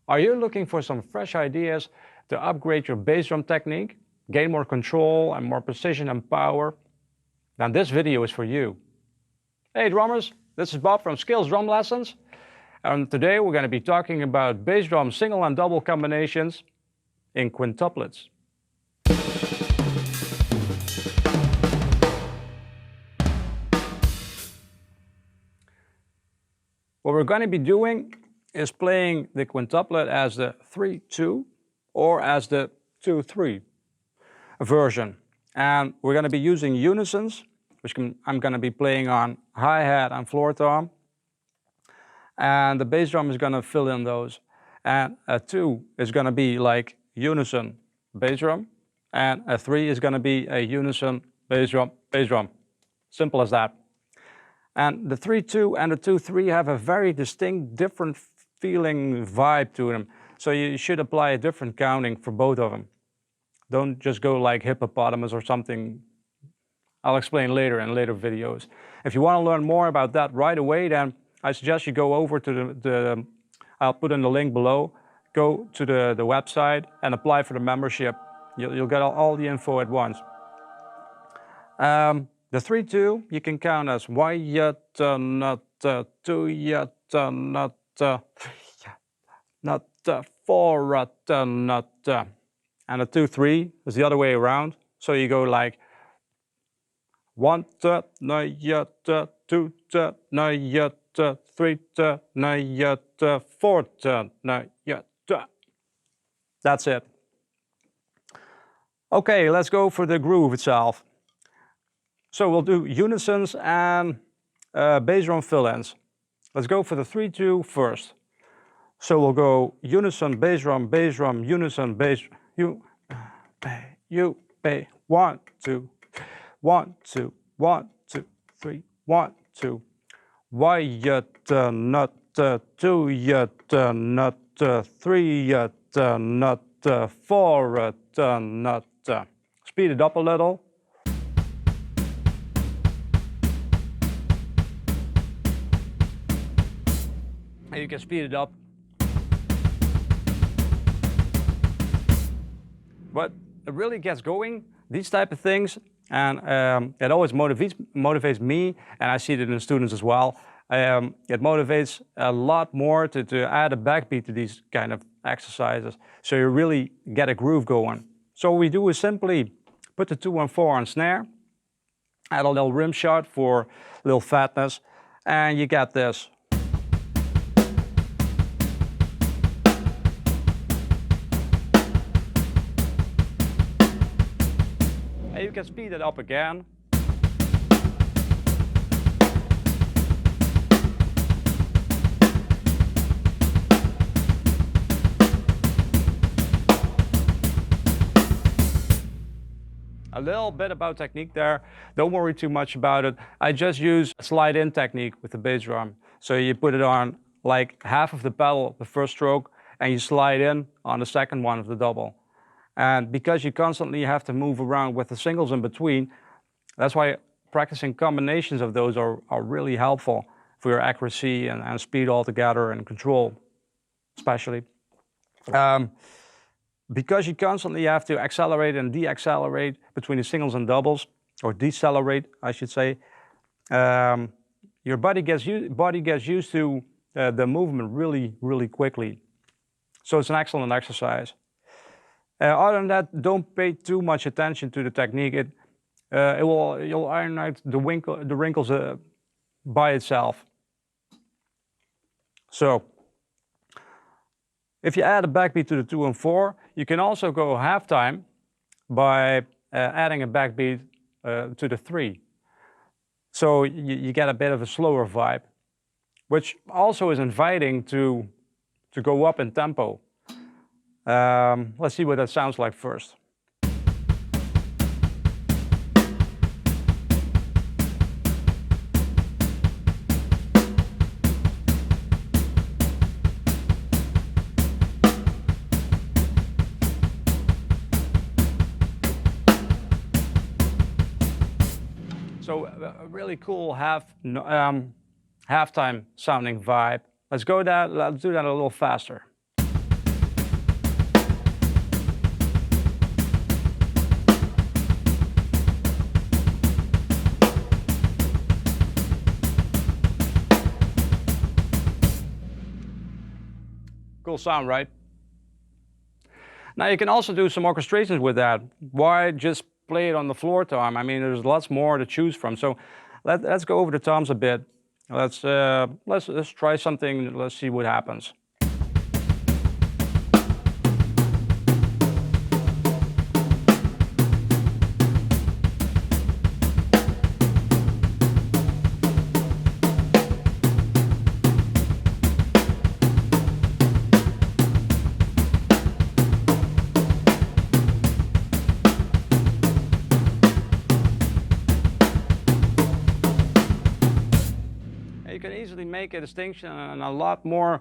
Are you looking for some fresh ideas to upgrade your bass drum technique, gain more control and more precision and power? Then this video is for you. Hey drummers, this is Bob from Skillz Drum Lessons, and today we're going to be talking about bass drum single and double combinations in quintuplets. What we're going to be doing is playing the quintuplet as the 3-2 or as the 2-3 version. And we're going to be using unisons, which I'm going to be playing on hi-hat and floor tom. And the bass drum is going to fill in those. And a 2 is going to be like unison bass drum. And a 3 is going to be a unison bass drum. Simple as that. And the 3-2 and the 2-3 have a very distinct, different feeling vibe to them. So you should apply a different counting for both of them. Don't just go like hippopotamus or something. I'll explain later in later videos. If you want to learn more about that right away, then I suggest you go over to I'll put in the link below, go to the website and apply for the membership. You'll get all the info at once. The 3-2 you can count as Y yet not 2 yet not 3 yet not 4 yet not and the 2-3 is the other way around. So you go like 1 not yet 2 not yet 3 not yet 4 not yet. That's it. Okay, let's go for the groove itself. So we'll do unisons and bass drum fill-ins. Let's go for the 3-2 first. So we'll go unison bass drum, unison bass, you, 1, 2, 1, 2, 1, 2, 3, 1, 2. Y yet not 2 yet not 3 yet not 4 yet not. Speed it up a little. And you can speed it up. But it really gets going, these type of things, and it always motivates me, and I see it in the students as well. It motivates a lot more to add a backbeat to these kind of exercises, so you really get a groove going. So what we do is simply put the 2-1-4 on snare, add a little rim shot for a little fatness, and you get this. And you can speed it up again. A little bit about technique there. Don't worry too much about it. I just use a slide-in technique with the bass drum. So you put it on like half of the pedal, the first stroke, and you slide in on the second one of the double. And because you constantly have to move around with the singles in between, that's why practicing combinations of those are really helpful for your accuracy and speed altogether and control, especially. Because you constantly have to accelerate and deaccelerate between the singles and doubles, or decelerate, I should say, your body gets used to the movement really quickly. So it's an excellent exercise. Other than that, don't pay too much attention to the technique. You'll iron out the wrinkles by itself. So, if you add a backbeat to the 2 and 4, you can also go halftime by adding a backbeat to the 3. So you get a bit of a slower vibe, which also is inviting to go up in tempo. Let's see what that sounds like first. So a really cool halftime sounding vibe. Let's do that a little faster. Cool sound, right? Now you can also do some orchestrations with that. Why just play it on the floor tom? I mean, there's lots more to choose from. So let's go over the toms a bit. Let's try something. Let's see what happens. You can easily make a distinction and a lot more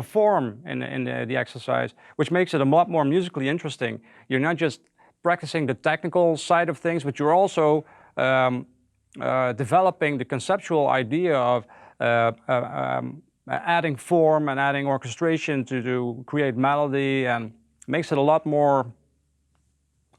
form in the exercise, which makes it a lot more musically interesting. You're not just practicing the technical side of things, but you're also developing the conceptual idea of adding form and adding orchestration to create melody, and makes it a lot more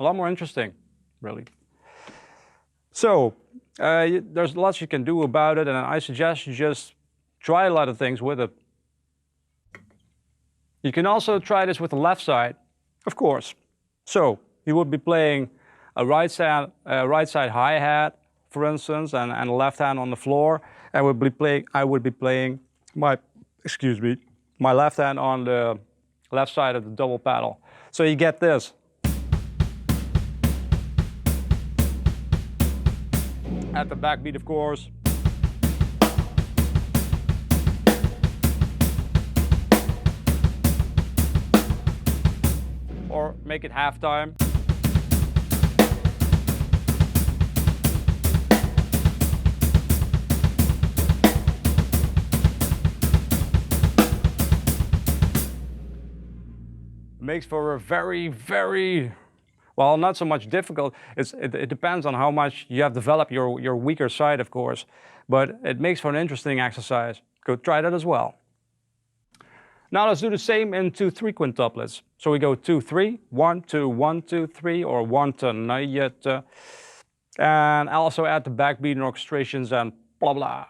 interesting, really. So there's lots you can do about it, and I suggest you just try a lot of things with it. You can also try this with the left side, of course. So you would be playing a right side hi-hat, for instance, and a left hand on the floor. I would be playing my left hand on the left side of the double pedal. So you get this. At the backbeat, of course. Or make it halftime. Makes for a very, well, not so much difficult. It depends on how much you have developed your weaker side, of course. But it makes for an interesting exercise. Go try that as well. Now let's do the same in 2/3 quintuplets. So we go 2/3, 1 2 1 2 3, or 1 to nayet, and also add the backbeat and orchestrations and blah blah.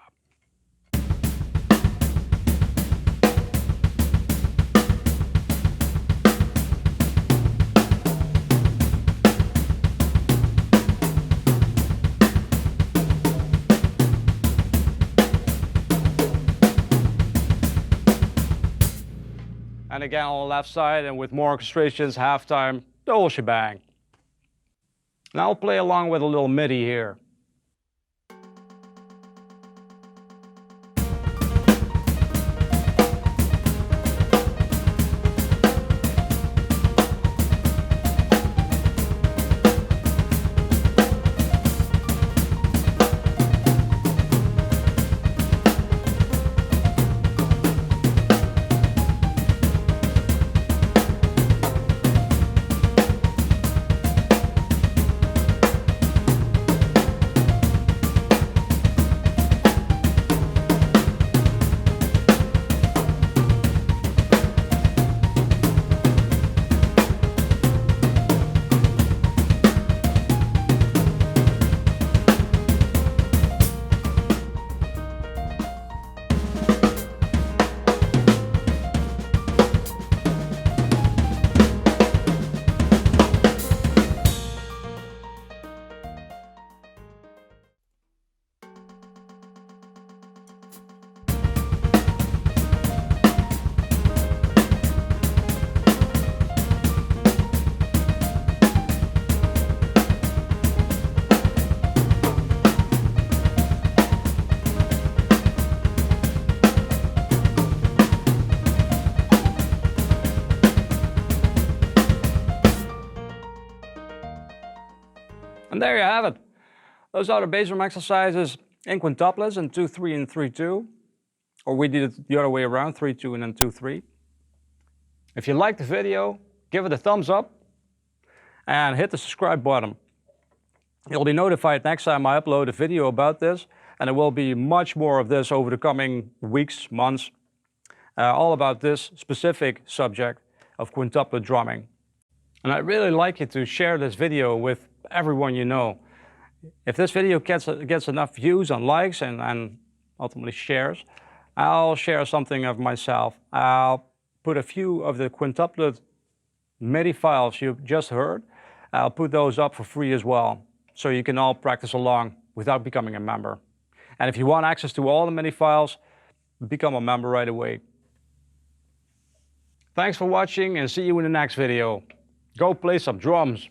And again on the left side, and with more orchestrations, halftime, the whole shebang. Now I'll play along with a little MIDI here. And there you have it. Those are the bass drum exercises in quintuplets in 2/3 and 3/2. Or we did it the other way around, 3/2 and then 2/3. If you liked the video, give it a thumbs up and hit the subscribe button. You'll be notified next time I upload a video about this, and there will be much more of this over the coming weeks, months, all about this specific subject of quintuplet drumming. And I'd really like you to share this video with everyone you know. If this video gets enough views and likes and ultimately shares, I'll share something of myself. I'll put a few of the quintuplet MIDI files you just heard. I'll put those up for free as well, so you can all practice along without becoming a member. And if you want access to all the MIDI files, become a member right away. Thanks for watching and see you in the next video. Go play some drums.